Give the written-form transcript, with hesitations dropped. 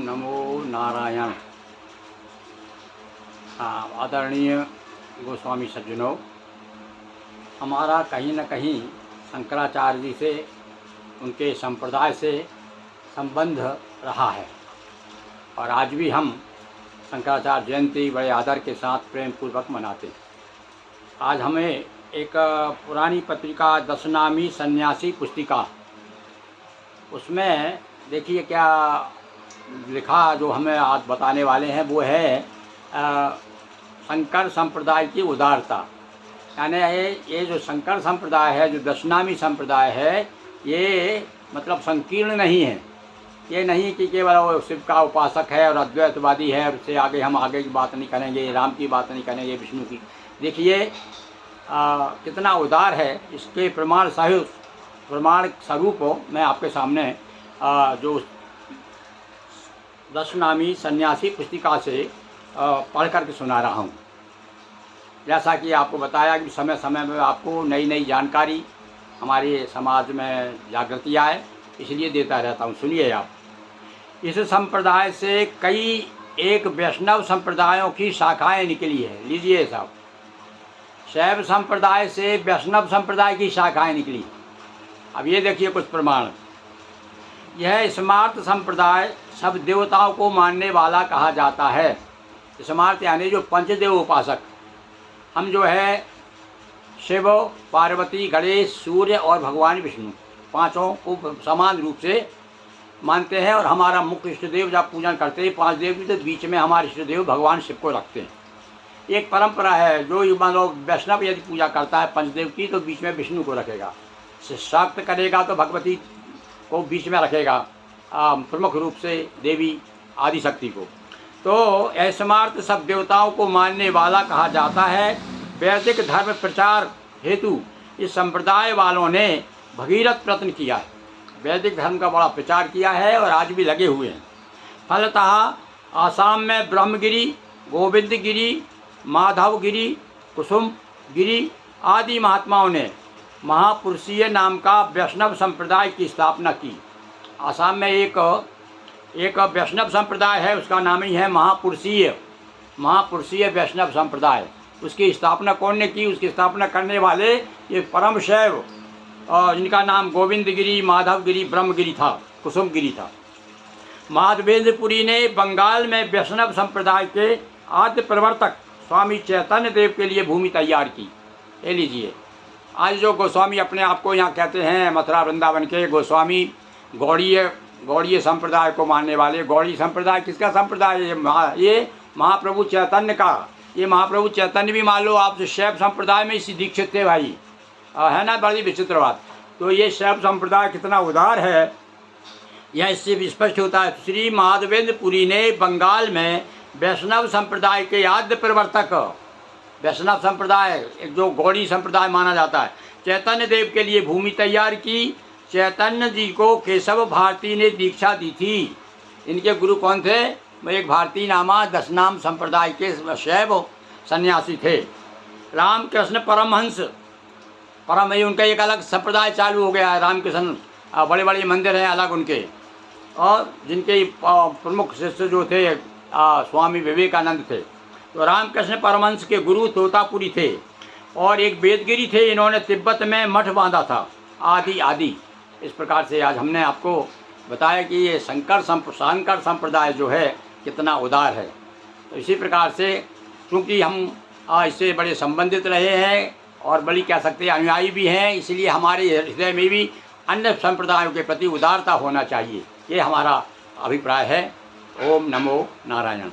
नमो नारायण। आदरणीय गोस्वामी सज्जनों, हमारा कहीं न कहीं शंकराचार्य जी से, उनके संप्रदाय से संबंध रहा है और आज भी हम शंकराचार्य जयंती बड़े आदर के साथ प्रेम पूर्वक मनाते हैं। आज हमें एक पुरानी पत्रिका दशनामी सन्यासी पुस्तिका, उसमें देखिए क्या लिखा, जो हमें आज बताने वाले हैं वो है शंकर संप्रदाय की उदारता। यानी ये जो शंकर संप्रदाय है, जो दशनामी संप्रदाय है, ये मतलब संकीर्ण नहीं है। ये नहीं कि केवल वो शिव का उपासक है और अद्वैतवादी है और उससे आगे हम आगे की बात नहीं करेंगे, राम की बात नहीं करेंगे, विष्णु की। देखिए कितना उदार है, इसके प्रमाण स्वरूप मैं आपके सामने जो दशनामी सन्यासी पुस्तिका से पढ़ करके सुना रहा हूँ। जैसा कि आपको बताया कि समय समय में आपको नई नई जानकारी हमारे समाज में जागृति आए, इसलिए देता रहता हूँ। सुनिए आप। इस संप्रदाय से कई एक वैष्णव संप्रदायों की शाखाएं निकली है। लीजिए साहब, शैव संप्रदाय से वैष्णव संप्रदाय की शाखाएं निकली। अब ये देखिए कुछ प्रमाण। यह स्मार्त संप्रदाय सब देवताओं को मानने वाला कहा जाता है। स्मार्त यानी जो पंचदेव उपासक। हम जो है शिव, पार्वती, गणेश, सूर्य और भगवान विष्णु, पांचों को समान रूप से मानते हैं और हमारा मुख्य इष्ट देव जब पूजन करते हैं, पांच देव भी, तो बीच में हमारे इष्ट देव भगवान शिव को रखते हैं। एक परंपरा है, जो मान लो वैष्णव यदि पूजा करता है पंचदेव की, तो बीच में विष्णु को रखेगा। शाक्त करेगा तो भगवती को बीच में रखेगा, प्रमुख रूप से देवी आदिशक्ति को। तो ऐसमार्थ सब देवताओं को मानने वाला कहा जाता है। वैदिक धर्म प्रचार हेतु इस संप्रदाय वालों ने भगीरथ प्रयत्न किया है। वैदिक धर्म का बड़ा प्रचार किया है और आज भी लगे हुए हैं। फलतः आसाम में ब्रह्मगिरी, गोविंदगिरी, माधवगिरी, कुसुमगिरी आदि महात्माओं ने महापुरुषीय नाम का वैष्णव संप्रदाय की स्थापना की। आसाम में एक वैष्णव संप्रदाय है, उसका नाम ही है महापुरुषीय वैष्णव संप्रदाय। उसकी स्थापना कौन ने की? उसकी स्थापना करने वाले ये परम शैव, जिनका नाम गोविंदगिरी, माधवगिरी, ब्रह्मगिरी था, कुसुमगिरी था। माधवेंद्रपुरी ने बंगाल में वैष्णव संप्रदाय के आद्य प्रवर्तक स्वामी चैतन्य देव के लिए भूमि तैयार की। ले लीजिए, आज जो गोस्वामी अपने आप को यहाँ कहते हैं, मथुरा वृंदावन के गोस्वामी, गौड़ीय संप्रदाय को मानने वाले। गौड़ी संप्रदाय किसका संप्रदाय है? ये महाप्रभु चैतन्य का। ये महाप्रभु चैतन्य भी मान लो आप शैव संप्रदाय में इसी दीक्षित थे भाई, है ना? बड़ी विचित्र बात। तो ये शैव संप्रदाय कितना उदार है, यह इससे भी स्पष्ट होता है। श्री माधवेंद्रपुरी ने बंगाल में वैष्णव संप्रदाय के आद्य प्रवर्तक, वैष्णव संप्रदाय एक जो गौड़ी संप्रदाय माना जाता है, चैतन्य देव के लिए भूमि तैयार की। चैतन्य जी को केशव भारती ने दीक्षा दी थी। इनके गुरु कौन थे? एक भारती नामा दशनाम संप्रदाय के शैव सन्यासी थे। रामकृष्ण परमहंस, उनका एक अलग संप्रदाय चालू हो गया है। रामकृष्ण बड़े बड़े मंदिर हैं अलग उनके, और जिनके प्रमुख शिष्य जो थे स्वामी विवेकानंद थे। तो रामकृष्ण परमहंस के गुरु तोतापुरी थे और एक वेदगिरी थे। इन्होंने तिब्बत में मठ बांधा था, आदि। इस प्रकार से आज हमने आपको बताया कि ये शंकर संप्रदाय जो है कितना उदार है। तो इसी प्रकार से क्योंकि हम इससे बड़े संबंधित रहे हैं और बड़ी कह सकते हैं अनुयायी भी हैं, इसलिए हमारे हृदय में भी अन्य संप्रदायों के प्रति उदारता होना चाहिए। ये हमारा अभिप्राय है। ओम नमो नारायण।